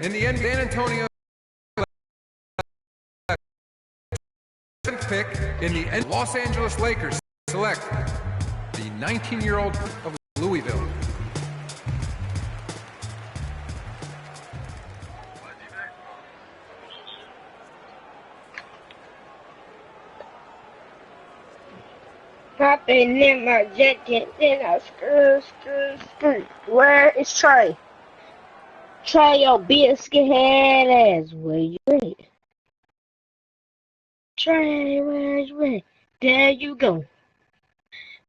In the end, San Antonio pick in the end, Los Angeles Lakers select the 19-year-old of Louisville. Hopping in my jacket, then I skirt. Where is Trey? Trey, your biscuit head ass. Where you at? Trey, where's you at? There you go.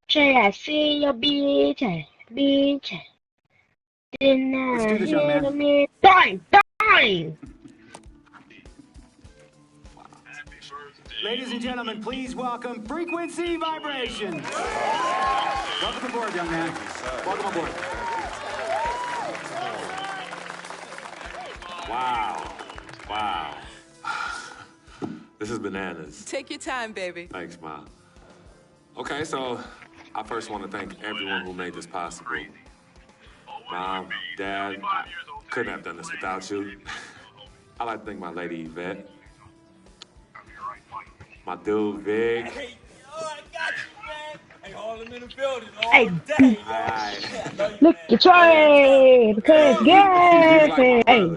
Trey, I see your bitch ass. Then Let's do this, young man. Bang! Ladies and gentlemen, please welcome Frequency Vibration. Welcome aboard, young man. Welcome aboard. Wow. This is bananas. Take your time, baby. Thanks, Ma. Okay, so I first want to thank everyone who made this possible. Mom, Dad, I couldn't have done this without you. I'd like to thank my lady Yvette. My dude, Vig. Hey, I got you, man. Hey, all them in the building all Hey, day. Right. Look at Trey, because girlfriend. Hey,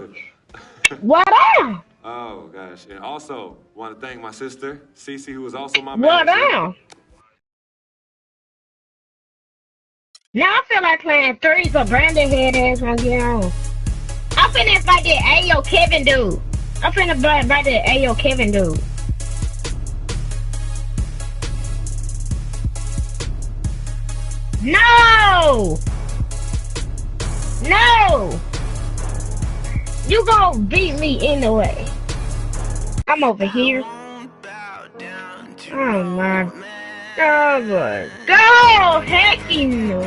what up? Oh, gosh. And also, want to thank my sister, Cece, who was also my What manager. up? Now I feel like playing threes, but Brandon head ass won't get on. I'm finna fight that Ayo Kevin dude. I'm finna fight that Ayo Kevin dude. No! You gonna beat me anyway. I'm over here. Oh my. Oh my. Go! Heck you!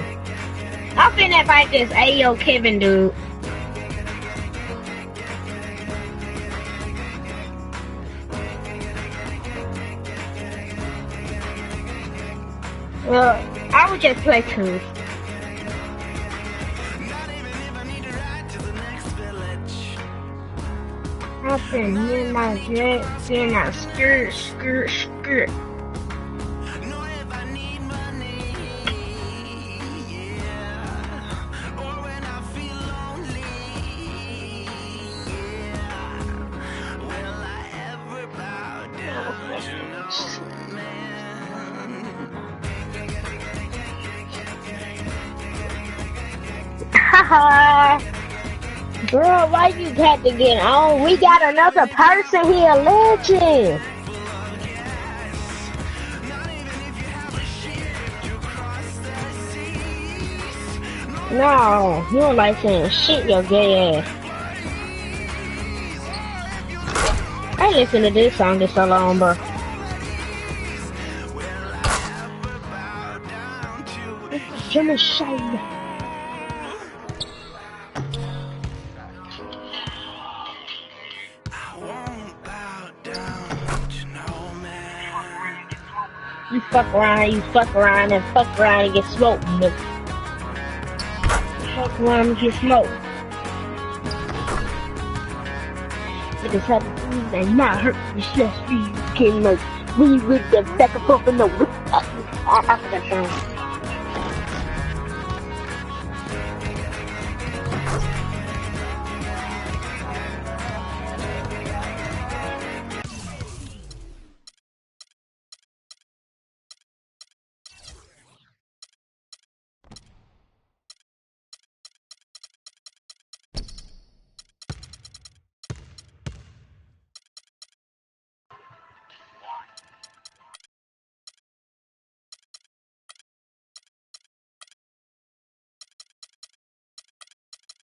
I'm finna fight this Ayo Kevin dude. Well, I would just play two. I've been in my jet, then I skirt. Haha. Girl, why you got to get on? We got another person here, legend. No, you don't like saying shit, your gay ass. I listened to this song this so long, bro. Jimmy Shade. You fuck around and get smoked, nigga. Fuck around and get smoked. Niggas have to do they not hurt you, just you can like we with the back and forth and the whip. I forgot that.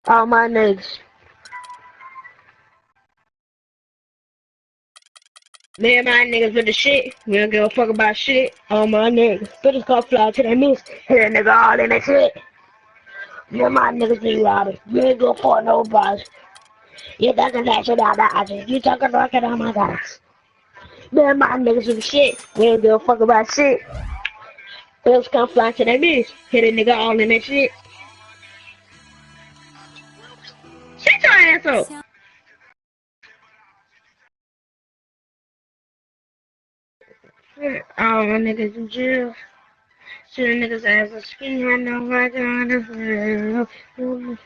All my niggas. Me and my niggas with the shit. We don't give a fuck about shit. All my niggas. Bitches gonna fly to that miss. Hit a nigga all in that shit. Me and my niggas be louder. We ain't gonna fuck nobody. You talking that shit out the ass. You talking like it on my guys. Me and my niggas with the shit. We ain't give a fuck about shit. Bitches gonna fly to that miss. Hit a nigga all in that shit. Shut your ass up. all my niggas in jail. Shooting niggas ass a ski, I know right on the field.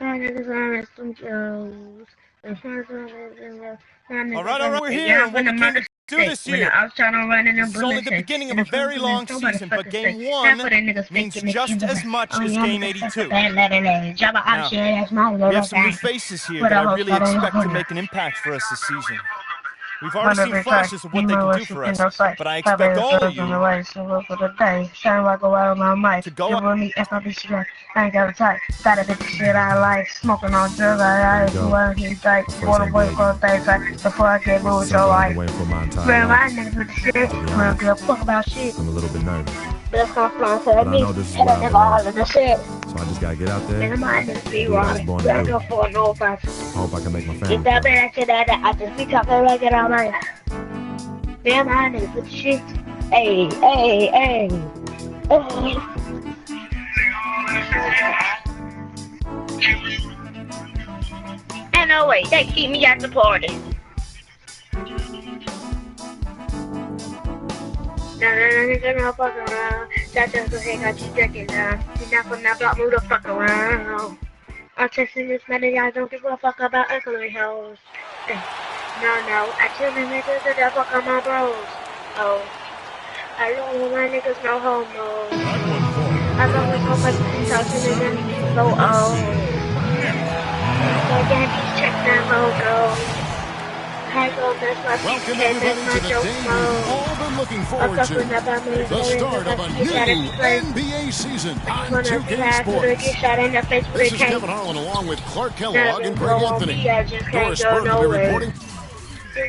My niggas are some Joes. All right, we're here. What we came to do this year. This is only the beginning of a very long season, but Game 1 means just as much as Game 82. Now, we have some new faces here that I really expect to make an impact for us this season. We've already seen flashes of what they can do for us, but I expect all of you to go out. I ain't got a type. Got a bitch shit I like. Smoking on drugs. I want to like. Water boy for things like before I get moved your life. Man, my niggas with the shit. I don't give a fuck about shit. I'm a little bit nervous. But that's gonna fly to me. And that nigga all in the shit. So I just gotta get out there. Man, my niggas be wrong. I go for no fight. I hope I can make my family. Get that bad shit out there. I just be talking like it all night. Man, my niggas with the shit. Hey. And no way, they keep me at the party. No, fuck around. That's just what got you drinking down. You're not gonna block me the fuck around. I'm texting this man and y'all don't give a fuck about ugly hoes. No, I chill the niggas that fuck on my bros. Oh, I don't want my niggas no homo. I don't want no much talk to the niggas so old. So Yankees check that logo. Welcome everybody to the day we've all been looking forward to. The start of a new NBA season on 2K Sports. This is Kevin Harlan along with Clark Kellogg and Greg Anthony. Doris Burke will be reporting from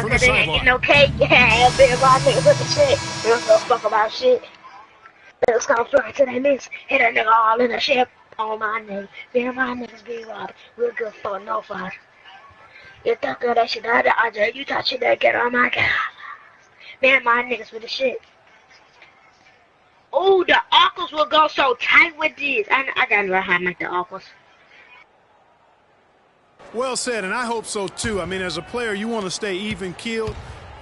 the sideline. Okay, yeah, big my niggas with the shit. We don't give a fuck about shit. Niggas gonna fly to that miss. Hit a nigga all in the ship. All my niggas. Big my niggas be robbed. We're good for no fight. You talk that shit out of Aja, you touch it that get on my god. Man, my niggas with the shit. Oh, the uncles will go so tight with this. I gotta learn how to make the uncles. Well said, and I hope so too. I mean, as a player, you want to stay even-keeled,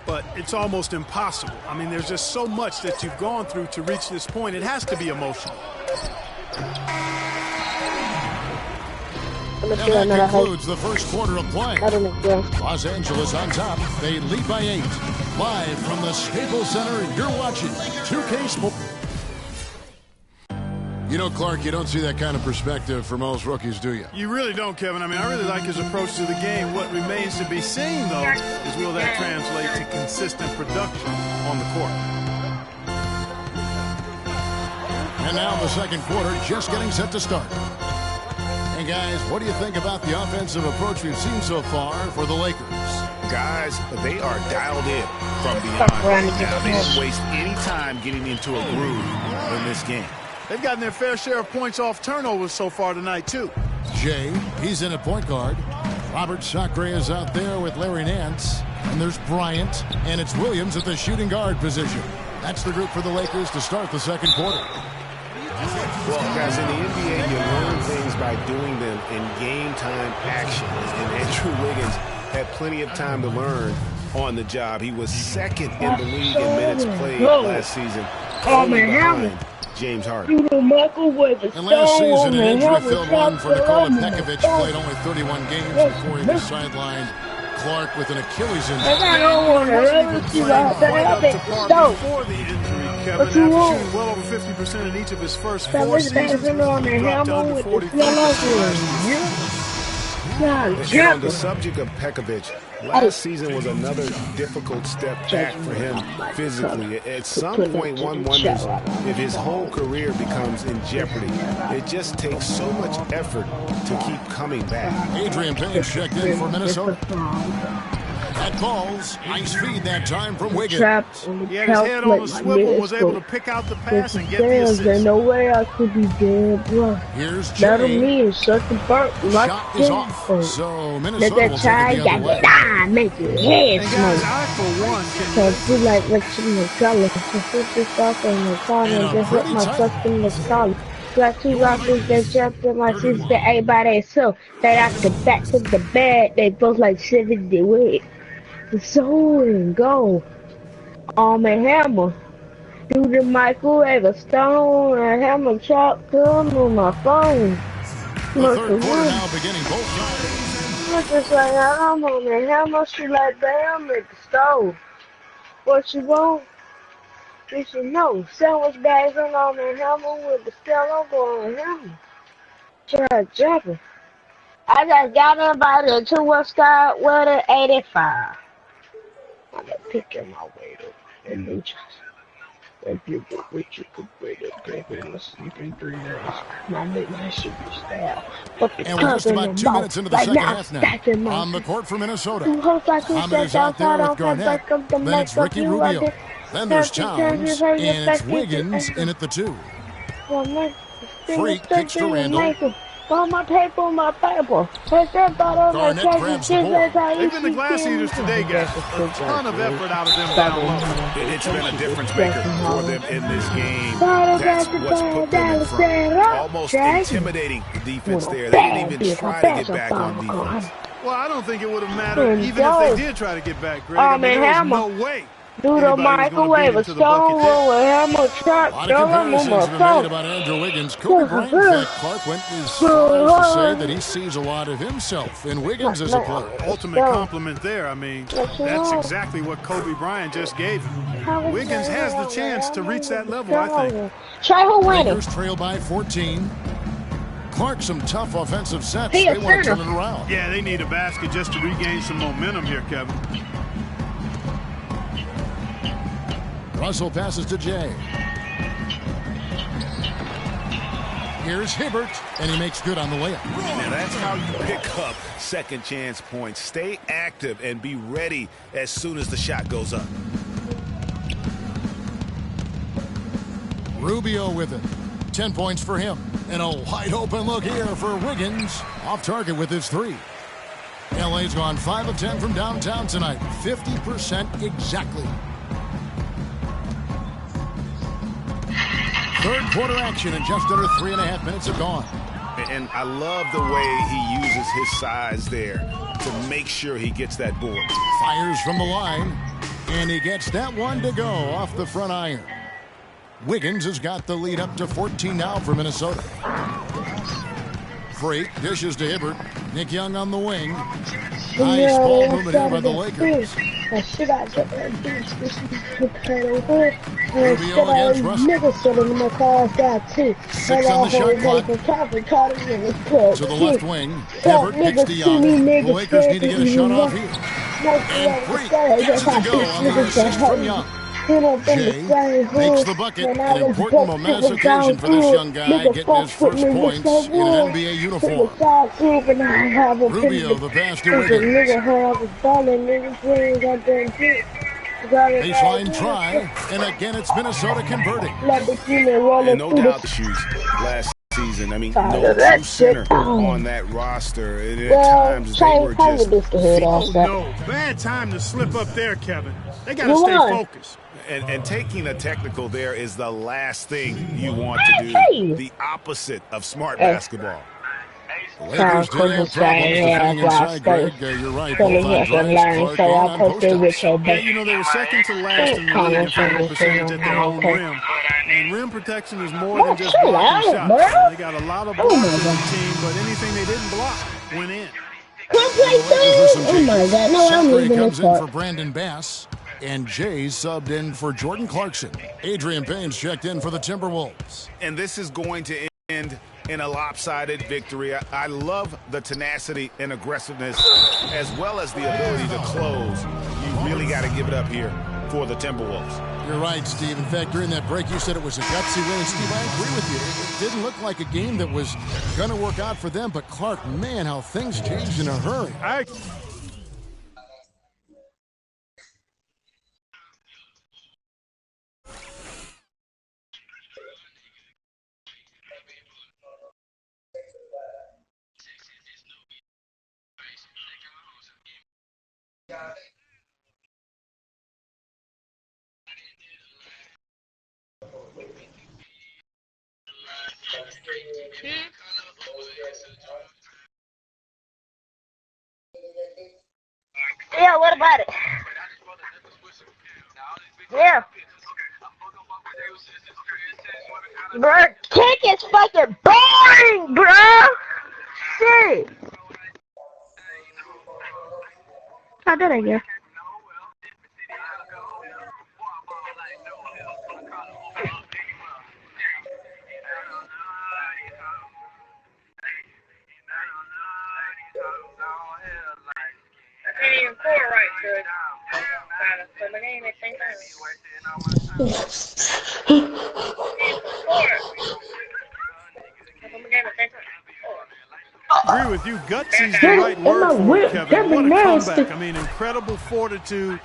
but it's almost impossible. I mean, there's just so much that you've gone through to reach this point. It has to be emotional. And that concludes the first quarter of play. Los Angeles on top. They lead by 8. Live from the Staples Center, you're watching 2K Sports. You know, Clark, you don't see that kind of perspective for most rookies, do you? You really don't, Kevin. I mean, I really like his approach to the game. What remains to be seen, though, is will that translate to consistent production on the court. And now the second quarter just getting set to start. Hey guys, what do you think about the offensive approach we've seen so far for the Lakers? Guys, they are dialed in from beyond. Now, they didn't waste any time getting into a groove in this game. They've gotten their fair share of points off turnovers so far tonight, too. Jay, he's in at point guard. Robert Sacre is out there with Larry Nance. And there's Bryant, and it's Williams at the shooting guard position. That's the group for the Lakers to start the second quarter. Well, guys, in the NBA, you learn things by doing them in game-time action. And Andrew Wiggins had plenty of time to learn on the job. He was second in the league in minutes played last season. Only behind James Harden. And last season, an injury-filled one for Nikola Pekovic played only 31 games before he was sidelined. Clark with an Achilles injury. Before the injury, Kevin, after shooting well over 50% in each of his first 4 seasons, he dropped down to 40% last year. And on the subject of Pekovic, last season was another difficult step back for him physically. At some point, one wonders if his whole career becomes in jeopardy. It just takes so much effort to keep coming back. Adrian Page checked in for Minnesota. That calls. Nice feed that time from Wiggins. He had his head on the swivel and was able to pick out the pass and get the assist. There's no way I could be dead, bro. Here's Jay. That'll mean such a burp like Shot is off. So Minnesota will take it the other way. Make your head And smoke. guys, I, for one, So I feel like watching the color. To put this off in the car and just let my custom the color. Got 2 rappers that jumped in my sister, everybody so that after back to the bed, they both like 70 weight. So and go. And hammer. Do the microwave a stone and hammer chop gun on my phone. The third quarter now beginning both sides. Look, it's like I'm on the hammer. She like damn at the stove. What you want? You should know. Sandwich bags on the hammer with the stella going hammer. Try jumping. I just got invited to a sky with an 85. I'm gonna pick in my way up. And then just. If you get rich, you could wait up there in the sleeping 3 days. My midnight superstar. But the And we're just about 2 minutes into the right second now, half now. On the court for Minnesota. Muhammad is out there with Garnett. Then it's Ricky Rubio. Then there's Towns. And it's Wiggins in at the 2. Freak kicks to Randall. On my paper. Garnett grabs the board. They've been the glass eaters today, guys. A ton of effort out of them down low. It's been a difference maker for them in this game. That's what's put them in front. Almost intimidating the defense there. They didn't even try to get back on defense. Well, I don't think it would have mattered even if they did try to get back, Greg. I mean, there was no way. Do the microwave a stone with hammer chop. A lot of comparisons have been made about Andrew Wiggins. Kobe Bryant, in fact, Clark went as far as to say that he sees a lot of himself in Wiggins as a player. Ultimate compliment there. I mean, that's exactly what Kobe Bryant just gave him. Wiggins has the chance to reach that level, I think. Lakers trail by 14. Clark, some tough offensive sets. They want to turn it around. Yeah, they need a basket just to regain some momentum here, Kevin. Russell passes to Jay. Here's Hibbert, and he makes good on the layup. Now that's how you pick up second chance points. Stay active and be ready as soon as the shot goes up. Rubio with it. 10 points for him. And a wide open look here for Wiggins. Off target with his 3. LA's gone 5 of 10 from downtown tonight. 50% exactly. Third quarter action, and just under 3.5 minutes have gone. And I love the way he uses his size there to make sure he gets that board. Fires from the line, and he gets that one to go off the front iron. Wiggins has got the lead up to 14 now for Minnesota. Freak dishes to Hibbert. Nick Young on the wing. Nice ball movement here by the Lakers. Rubio against Russell. 6 on the shot clock. To the left wing. Hibbert kicks to Young. The Lakers need to get a shot off here. And Freak gets it to go on the assist from Young. Jay makes the bucket, an important momentous occasion for this young guy, getting his first points in an NBA uniform. Rubio, the pass to Wiggins. Baseline try, and again it's Minnesota converting. And no doubt the shoes last season. I mean, no true center on that roster. And at times they were just... No, bad time to slip up there, Kevin. They got to stay focused. And taking a technical there is the last thing you want to do. The opposite of smart basketball. The Lakers did have problems defending inside, Greg. You're right. Both on drives, Clark, and on post-ups. Yeah, you know, they were second to last in the league in field percentage at their own rim. And rim protection is more than just blocking shots. They got a lot of blocks on the team, but anything they didn't block went in. Oh my God, no, I'm leaving comes this in part. for Brandon Bass. And Jay subbed in for Jordan Clarkson. Adrian Payne's checked in for the Timberwolves. And this is going to end in a lopsided victory. I love the tenacity and aggressiveness as well as the ability to close. You really got to give it up here for the Timberwolves. You're right, Steve. In fact, during that break, you said it was a gutsy win. And Steve, I agree with you. It didn't look like a game that was going to work out for them. But Clark, man, how things changed in a hurry. Yeah, what about it? Yeah. Bro, kick is fucking boring, bro. Shit. How did I get? I can't even score right, good. Trying to play my game at the same I agree with you. Gutsy is the right word for it, Kevin. What a comeback. I mean, incredible fortitude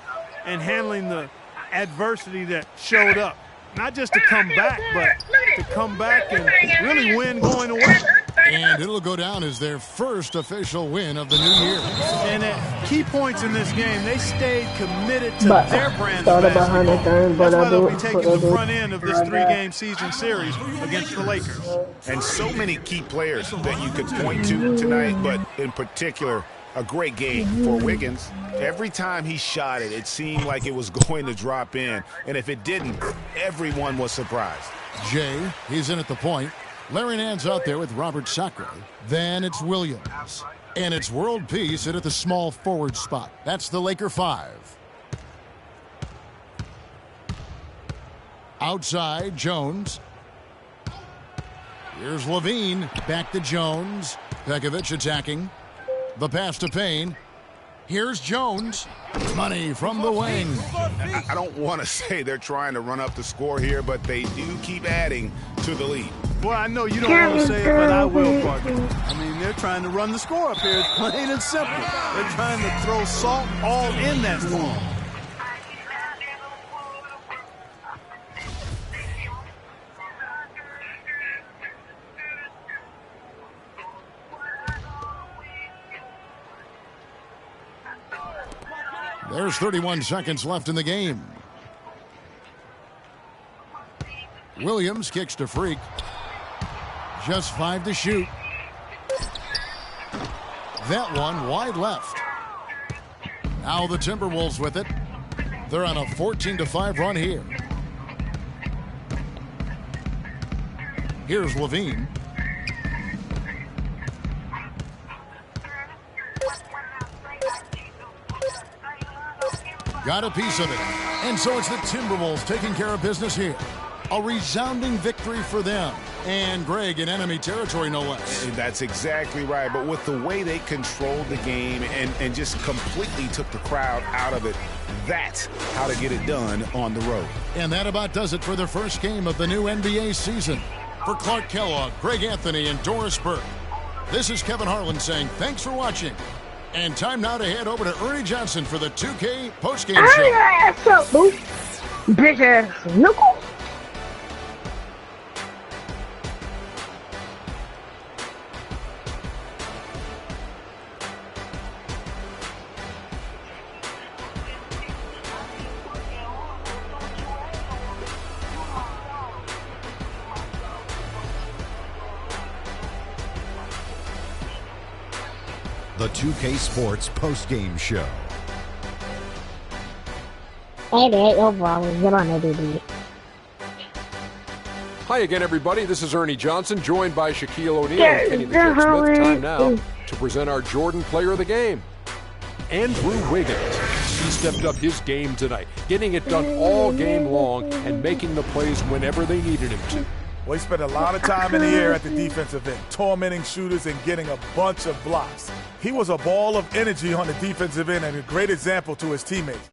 and handling the adversity that showed up. Not just to come back, but to come back and really win going away. And it'll go down as their first official win of the new year. And at key points in this game, they stayed committed to their brand of basketball. That's why they'll be taking the front end of this three-game season series against the Lakers. And so many key players that you could point to tonight, but in particular, a great game for Wiggins. Every time he shot it, it seemed like it was going to drop in. And if it didn't, everyone was surprised. Jay, he's in at the point. Larry Nance out there with Robert Sacre. Then it's Williams. And it's World Peace in at the small forward spot. That's the Laker 5. Outside, Jones. Here's Levine. Back to Jones. Pekovic attacking. The pass to Payne. Here's Jones. Money from the wing. I don't want to say they're trying to run up the score here, but they do keep adding to the lead. Well, I know you don't want to say it, but I will, partner. I mean, they're trying to run the score up here. It's plain and simple. They're trying to throw salt all in that form. There's 31 seconds left in the game. Williams kicks to Freak. Just 5 to shoot. That one wide left. Now the Timberwolves with it. They're on a 14-5 run here. Here's Levine. Got a piece of it. And so it's the Timberwolves taking care of business here. A resounding victory for them. And Greg in enemy territory, no less. That's exactly right. But with the way they controlled the game and just completely took the crowd out of it, that's how to get it done on the road. And that about does it for the first game of the new NBA season. For Clark Kellogg, Greg Anthony, and Doris Burke, this is Kevin Harlan saying thanks for watching. And time now to head over to Ernie Johnson for the 2K postgame show. Bitch ass nickel. The 2K Sports postgame show. Hey, there ain't no problem. Get on there, dude. Hi again, everybody. This is Ernie Johnson, joined by Shaquille O'Neal and Kenny the Kid Smith. Time now to present our Jordan Player of the Game, Andrew Wiggins. He stepped up his game tonight, getting it done all game long and making the plays whenever they needed him to. Well, he spent a lot of time in the air at the defensive end, tormenting shooters and getting a bunch of blocks. He was a ball of energy on the defensive end and a great example to his teammates.